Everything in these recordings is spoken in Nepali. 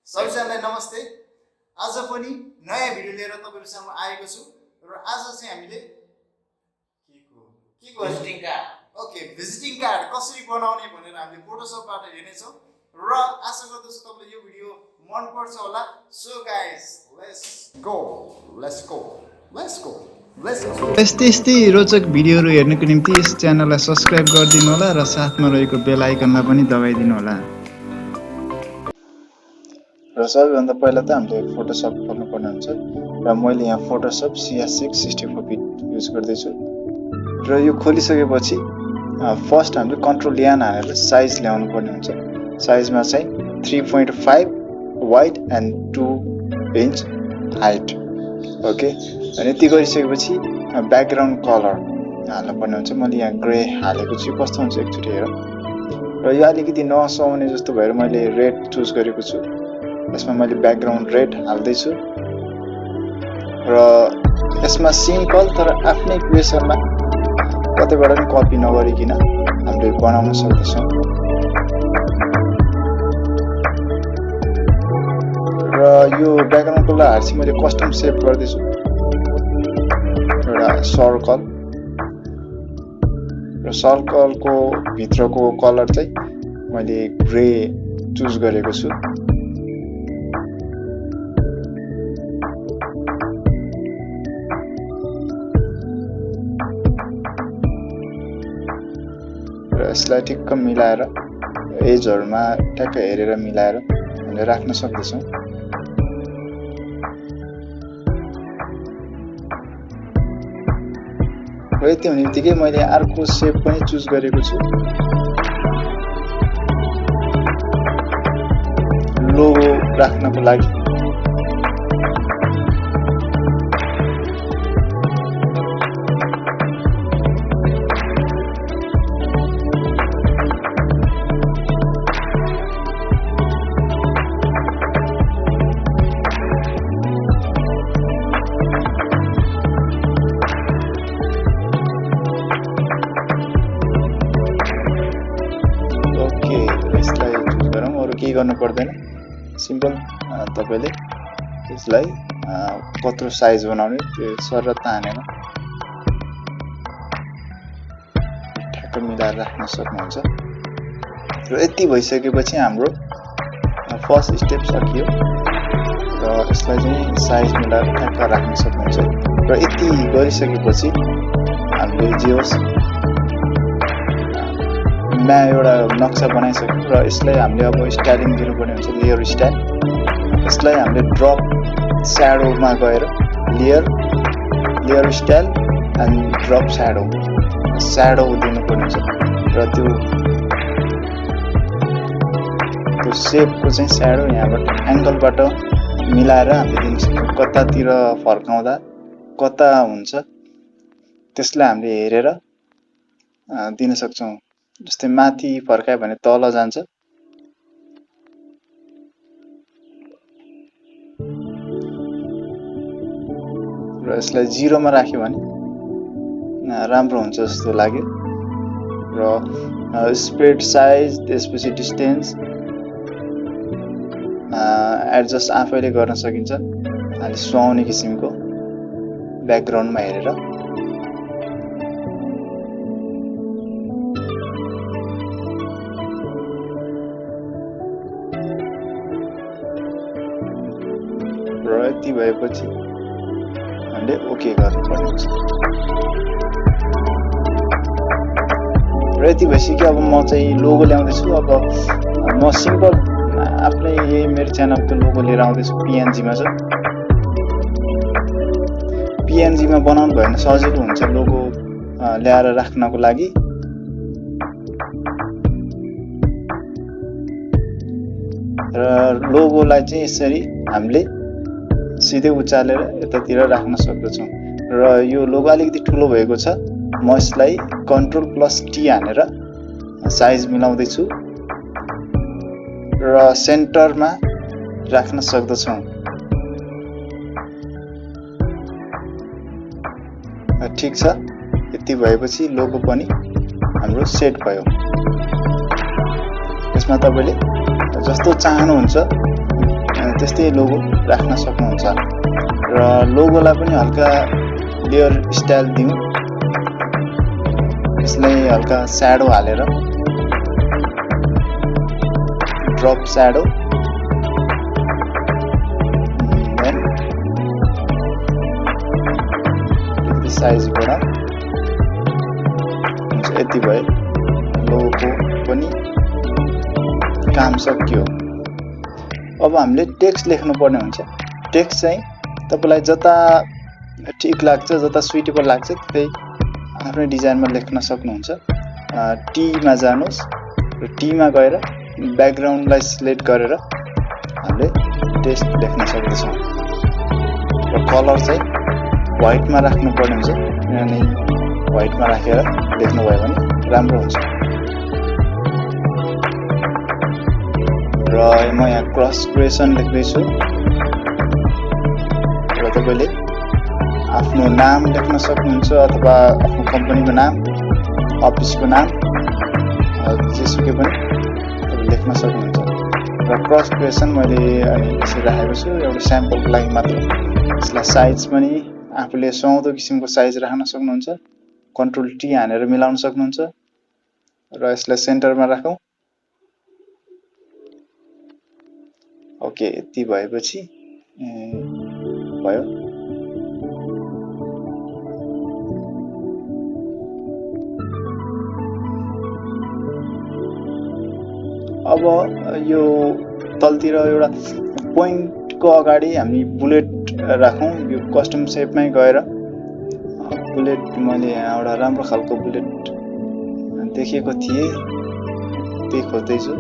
सबैजनालाई नमस्ते। आज पनि नयाँ भिडियो लिएर तपाईहरु सामु आएको छु र आज चाहिँ हामीले के विजिटिङ कार्ड ओके भिजिटिङ कार्ड कसरी बनाउने भनेर हामीले फोटोशपबाट हेर्ने छौं र आशा गर्दछु तपाईलाई यो भिडियो मन पर्छ होला। सो गाइस लेट्स गो यस्तै रोचक भिडियोहरू हेर्नको निम्ति यस च्यानललाई सब्स्क्राइब गरिदिनु होला र साथमा रहेको बेल आइकनलाई पनि दबाइदिनु होला। र सबैभन्दा पहिला त हामीले फोटोशप खोल्नुपर्ने हुन्छ र मैले यहाँ फोटोशप CS6 64 बिट युज गर्दैछु र यो खोलिसकेपछि फर्स्ट हामीले कन्ट्रोल ल्यान हालेर साइज ल्याउनु पर्ने हुन्छ। साइजमा चाहिँ 3.5 wide and 2 inch height. Okay, अनि यति गरिसकेपछि ब्याकग्राउन्ड कलर हाल्नुपर्ने हुन्छ। मैले यहाँ ग्रे हालेको छु, कस्तो हुन्छ एकचोटि हेर। र यो अलिकति नसुहाउने जस्तो भएर मैले रेड चुज गरेको छु। यसमा मैले ब्याकग्राउन्ड रेड हाल्दैछु र यसमा सिम्पल तर आफ्नै क्वेसनमा कतैबाट पनि कपी नगरिकन हामीले बनाउन सक्छौं। र यो ब्याकग्राउन्ड कलर हार्सी मैले कस्टम सेभ गर्दैछु। एउटा सर्कल र सर्कलको भित्रको कलर चाहिँ मैले ग्रे चुज गरेको छु। यसलाई ठिक्क मिलाएर एजहरुमा ठ्याक्क हेरेर मिलाएर हामीले राख्न सक्छौं। र यति हुने बित्तिकै मैले अर्को शेप पनि चुज गरेको छु, लोगो राख्नको लागि। केही गर्नु पर्दैन, सिम्पल तपाईले यसलाई कत्रो साइज बनाउने त्यो सर तानेर ठ्याक्क मिलाएर राख्न सक्नुहुन्छ। र यति भइसकेपछि हाम्रो फर्स्ट स्टेप सकियो र यसलाई चाहिँ साइज मिलाएर ठ्याक्क राख्न सक्नुहुन्छ। र यति गरिसकेपछि हामीले जे होस् एउटा नक्सा बनाइसक्यौं र यसलाई हामीले अब स्टाइलिङ दिनुपर्ने हुन्छ, लेयर स्टाइल। यसलाई हामीले ड्रप स्याडोमा गएर layer style and drop shadow दिनुपर्ने हुन्छ र त्यो शेपको चाहिँ स्याडो यहाँबाट एंगलबाट मिलाएर हामीले दिन सक्छौं। कतातिर फर्काउँदा कता हुन्छ त्यसलाई हामीले हेरेर दिन सक्छौं। जस्तै माथि फर्कायो भने तल जान्छ, र यसलाई 0 मा राख्यो भने राम्रो हुन्छ जस्तो लाग्यो। र स्प्रेड साइज, त्यसपछि डिस्टेन्स एडजस्ट आफैले गर्न सकिन्छ अलि सुहाउने किसिमको ब्याकग्राउन्डमा हेरेर। र यति भएपछि हामीले ओके गर्नुपर्ने हुन्छ। र यति भइसक्यो। अब म चाहिँ लोगो ल्याउँदैछु। अब म सिम्पल आफ्नै यही मेरो च्यानलको लोगो लिएर आउँदैछु। PNG मा छ। PNG मा बनाउनु भयो भने सजिलो हुन्छ लोगो ल्याएर राख्नको लागि। र लोगोलाई चाहिँ यसरी हामीले सिधै उचालेर यतातिर राख्न सक्छौं। र यो लोगो अलिकति ठुलो भएको छ, म यसलाई Ctrl+T हानेर साइज मिलाउँदै छु र सेन्टरमा राख्न सक्छौं। ठीक छ। यति भएपछि लोगो पनि हाम्रो सेट भयो। यसमा तपाईले जस्तो चाहनुहुन्छ त्यस्तै लोगो राख्न सक्नुहुन्छ र लोगोलाई पनि हल्का लेयर स्टाइल दिउँ यसलाई हल्का स्याडो हालेर ड्रप स्याडो देन साइज बढा हुन्छ यति भयो लोगोको पनि काम सक्यो अब हामीले टेक्स्ट लेख्नु पर्ने हुन्छ टेक्स्ट चाहिँ तपाईलाई जता ठीक लाग्छ जता सुइटेबल लाग्छ त्यतै आफ्नै डिजाइनमा लेख्न सक्नुहुन्छ टी मा जानुस् र टी मा गएर ब्याकग्राउन्डलाई सिलेक्ट गरेर हामीले टेक्स्ट लेख्न सक्छौं र कलर चाहिँ व्हाइट मा राख्नु पर्ने हुन्छ किनभने व्हाइट मा राखेर लेख्नु भयो भने राम्रो हुन्छ र म यहाँ क्रस क्रिएसन लेख्दै छु र तपाईले आफ्नो नाम लेख्न सक्नुहुन्छ अथवा आफ्नो कम्पनीको नाम अफिसको नाम जेसुकै पनि तपाईले लेख्न सक्नुहुन्छ र क्रस क्रिएसन मैले यसरी राखेको छु एउटा स्याम्पलको लागि मात्र यसलाई साइज पनि आफूले सुहाउँदो किसिमको साइज राख्न सक्नुहुन्छ कन्ट्रोल टी हानेर मिलाउन सक्नुहुन्छ र यसलाई सेन्टरमा राखौं ओके यति भएपछि भयो अब यो तलतिर एउटा पोइन्टको अगाडि हामी बुलेट राखौं यो कस्टम शेपमै गएर बुलेट मैले यहाँ एउटा राम्रो खालको बुलेट देखेको थिएँ त्यही खोज्दै छु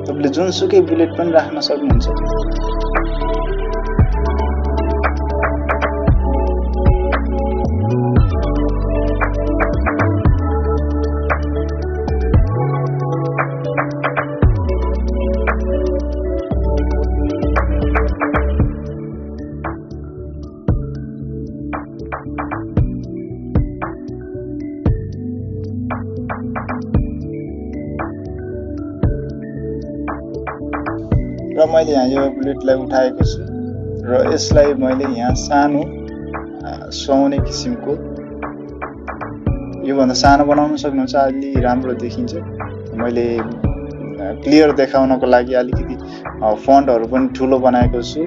तपाईले जुनसुकै बुलेट पनि राख्न सक्नुहुन्छ र मैले यहाँ यो बुलेटलाई उठाएको छु र यसलाई मैले यहाँ सानो सुहाउने किसिमको यो भन्दा सानो बनाउन सक्नुहुन्छ अलि राम्रो देखिन्छ मैले क्लियर देखाउनको लागि अलिकति फन्टहरु पनि ठुलो बनाएको छु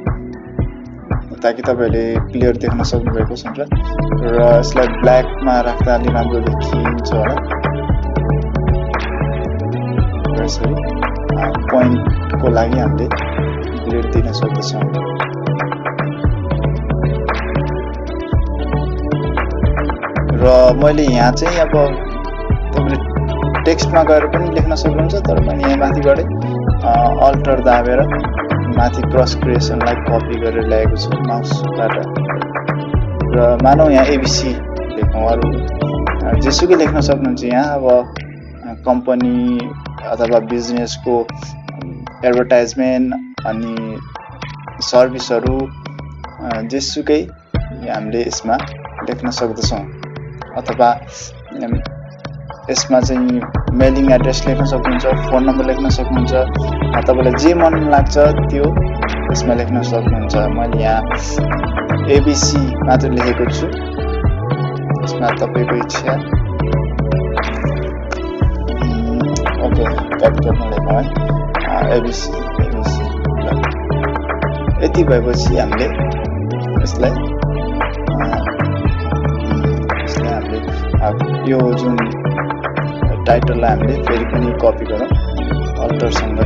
ताकि तपाईहरुले क्लियर देख्न सक्नु भएको छ र यसलाई ब्ल्याक मा राख्दा अलि राम्रो देखिन्छ होला यसरी पोइन्ट को लागि हामीले बुलेट दिन सक्छौं र मैले यहाँ चाहिँ अब तपाईले टेक्स्टमा गएर पनि लेख्न सक्नुहुन्छ तर मैले यहाँ माथिबाट अल्टर दाबेर माथि क्रस क्रिएसनलाई कपी गरेर ल्याएको छु माउसबाट र मानौ यहाँ एबीसी लेखौं अरु जेसुकै लेख्न सक्नुहुन्छ यहाँ अब कम्पनी अथवा बिजनेसको एडभर्टाइजमेन्ट अनि सर्भिसहरु जेसुकै हामीले यसमा लेख्न सक्छौं अथवा यसमा चाहिँ मेलिङ एड्रेस लेख्न सक्नुहुन्छ फोन नम्बर लेख्न सक्नुहुन्छ तपाईलाई जे मन लाग्छ त्यो यसमा लेख्न सक्नुहुन्छ मैले यहाँ एबीसी मात्र लेखेको छु यसमा तपाईको इच्छा ओके क्यापिटलमा लेखौँ है एबीसी यति भएपछि हामीले यसलाई हामीले यो जुन टाइटललाई हामीले फेरि पनि कपी गरौँ अल्टर सँग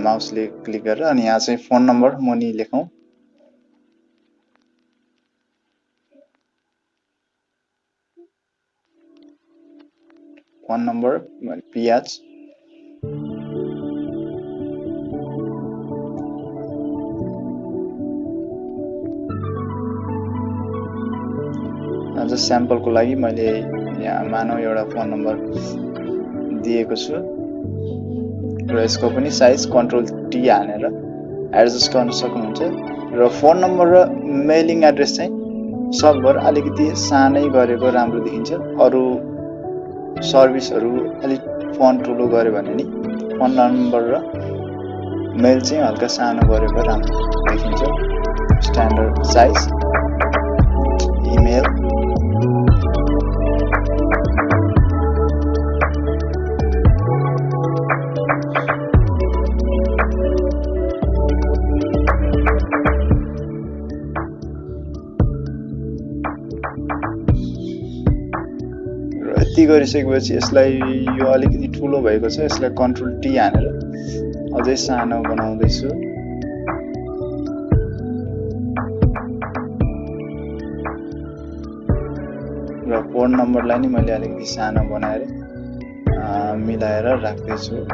माउसले क्लिक गरेर अनि यहाँ चाहिँ फोन नम्बर मनी लेखौँ फोन नम्बर पियाज आज स्याम्पलको लागि मैले यहाँ मानव एउटा फोन नम्बर दिएको छु र यसको पनि साइज कन्ट्रोल टी हानेर एडजस्ट गर्न सक्नुहुन्छ र फोन नम्बर र मेलिङ एड्रेस चाहिँ सकभर अलिकति सानै गरेको राम्रो देखिन्छ अरु सर्भिसहरू अलिक फन्ट ठुलो गऱ्यो भने नि फोन नम्बर र मेल चाहिँ हल्का सानो गरेको राम्रो देखिन्छ स्ट्यान्डर्ड साइज इमेल यति गरिसकेपछि यसलाई यो अलिकति ठुलो भएको छ यसलाई कन्ट्रोल टी हानेर अझै सानो बनाउँदैछु र फोन नम्बरलाई नि मैले अलिकति सानो बनाएर मिलाएर राख्दैछु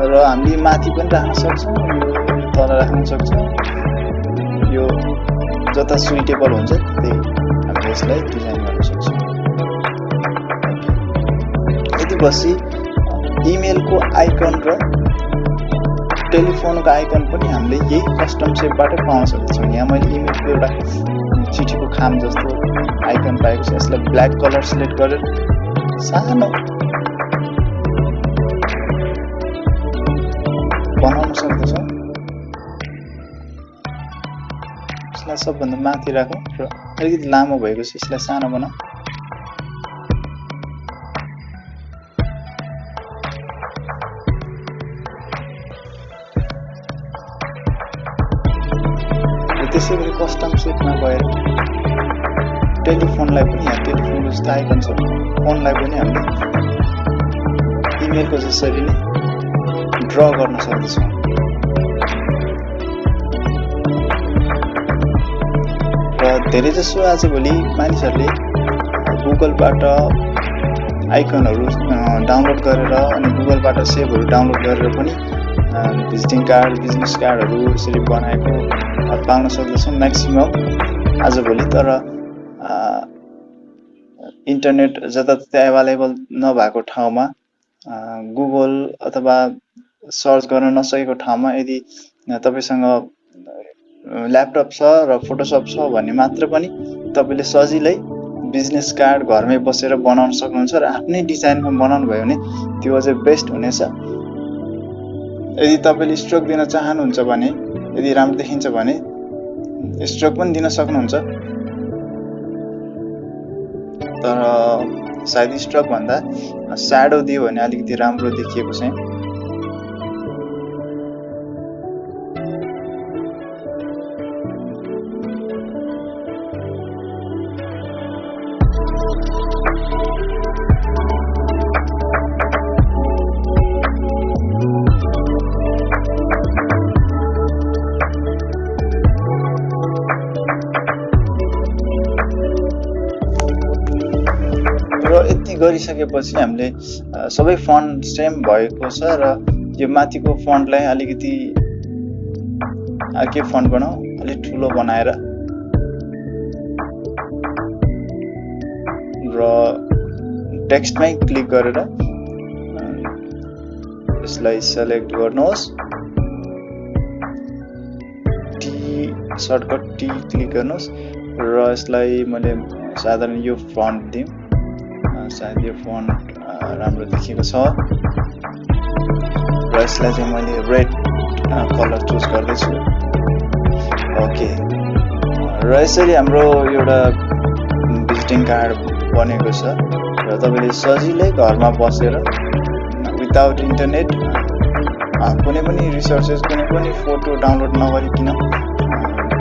र हामीले माथि पनि राख्न सक्छौँ यो तल राख्न सक्छौँ यो जता सुइटेबल हुन्छ त्यही हामीले यसलाई डिजाइन गर्न सक्छौँ यति बसी इमेलको आइकन र टेलिफोनको आइकन पनि हामीले यही कस्टम सेपबाटै पाउन सक्छौँ यहाँ मैले इमेलको एउटा चिठीको खाम जस्तो आइकन पाएको छु यसलाई ब्ल्याक कलर सिलेक्ट गरेर सानो बनाउन सक्दछौँ यसलाई सबभन्दा माथि राखौँ र अलिकति लामो भएको छ यसलाई सानो बनाऊ त्यसै गरी कस्टम सेटमा गएर टेलिफोनलाई पनि यहाँ टेलिफोनको जस्तो आइकन छ फोनलाई पनि हामीले इमेलको जसरी नै ड्र गर्न सक्दछौँ र धेरैजसो आजभोलि मानिसहरूले गुगलबाट आइकनहरू डाउनलोड गरेर अनि गुगलबाट सेभहरू डाउनलोड गरेर पनि भिजिटिङ कार्ड बिजनेस कार्डहरू यसरी बनाएको पाउन सक्दछौँ म्याक्सिमम आजभोलि तर इन्टरनेट जताततै एभाइलेबल नभएको ठाउँमा गुगल अथवा सर्च गर्न नसकेको ठाउँमा यदि तपाईसँग ल्यापटप छ र फोटोसप छ भने मात्र पनि तपाईँले सजिलै बिजनेस कार्ड घरमै बसेर बनाउन सक्नुहुन्छ र आफ्नै डिजाइनमा बनाउनु भयो भने त्यो अझै बेस्ट हुनेछ यदि तपाईँले स्ट्रोक दिन चाहनुहुन्छ भने यदि राम्रो देखिन्छ भने स्ट्रोक पनि दिन सक्नुहुन्छ तर सायद स्ट्रोक भन्दा स्याडो दियो भने अलिकति राम्रो देखिएको चाहिँ यति गरिसकेपछि हामीले सबै फन्ट सेम भएको छ र यो माथिको फन्टलाई अलिकति अर्कै फन्ट बनाऊ अलिक ठुलो बनाएर र टेक्स्टमै क्लिक गरेर यसलाई सेलेक्ट गर्नुहोस् टी सर्टकट टी क्लिक गर्नुहोस् र यसलाई मैले साधारण यो फन्ट दिउँ सायद यो फन्ट राम्रो देखिएको छ र यसलाई चाहिँ मैले रेड कलर चुज गर्दैछु ओके र यसरी हाम्रो एउटा भिजिटिङ कार्ड बनेको छ र तपाईँले सजिलै घरमा बसेर विदाउट इन्टरनेट कुनै पनि रिसोर्सेस कुनै पनि फोटो डाउनलोड नगरिकन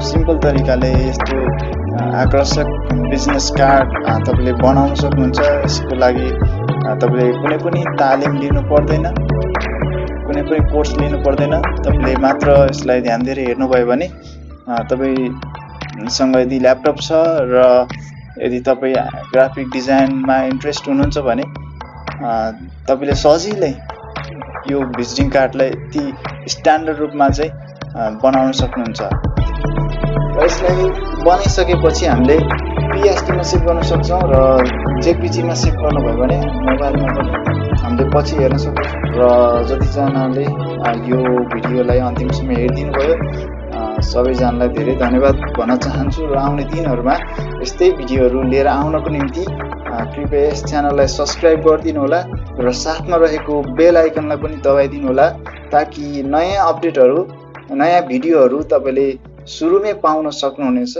सिम्पल तरिकाले यस्तो आकर्षक बिजनेस कार्ड तपाईँले बनाउन सक्नुहुन्छ यसको लागि तपाईँले कुनै पनि तालिम लिनु पर्दैन कुनै पनि कोर्स लिनु पर्दैन तपाईँले मात्र यसलाई ध्यान दिएर हेर्नुभयो भने तपाईँसँग यदि ल्यापटप छ र यदि तपाईँ ग्राफिक डिजाइनमा इन्ट्रेस्ट हुनुहुन्छ भने तपाईँले सजिलै यो भिजिटिङ कार्डलाई यति स्ट्यान्डर्ड रूपमा चाहिँ बनाउन सक्नुहुन्छ र यसलाई बनाइसकेपछि हामीले BSD मा सेभ गर्न सक्छौँ र JPG मा सेभ गर्नुभयो भने मोबाइलमा पनि हामीले पछि हेर्न सक्छौँ। र जतिजनाले यो भिडियोलाई अन्तिमसम्म हेरिदिनु भयो सबैजनालाई धेरै धन्यवाद भन्न चाहन्छु। र आउने दिनहरूमा यस्तै भिडियोहरू लिएर आउनको निम्ति कृपया यस च्यानललाई सब्सक्राइब गरिदिनु होला र साथमा रहेको बेल आइकनलाई पनि दबाइदिनु होला ताकि नयाँ अपडेटहरू नयाँ भिडियोहरू तपाईँले सुरुमै पाउन सक्नुहुनेछ।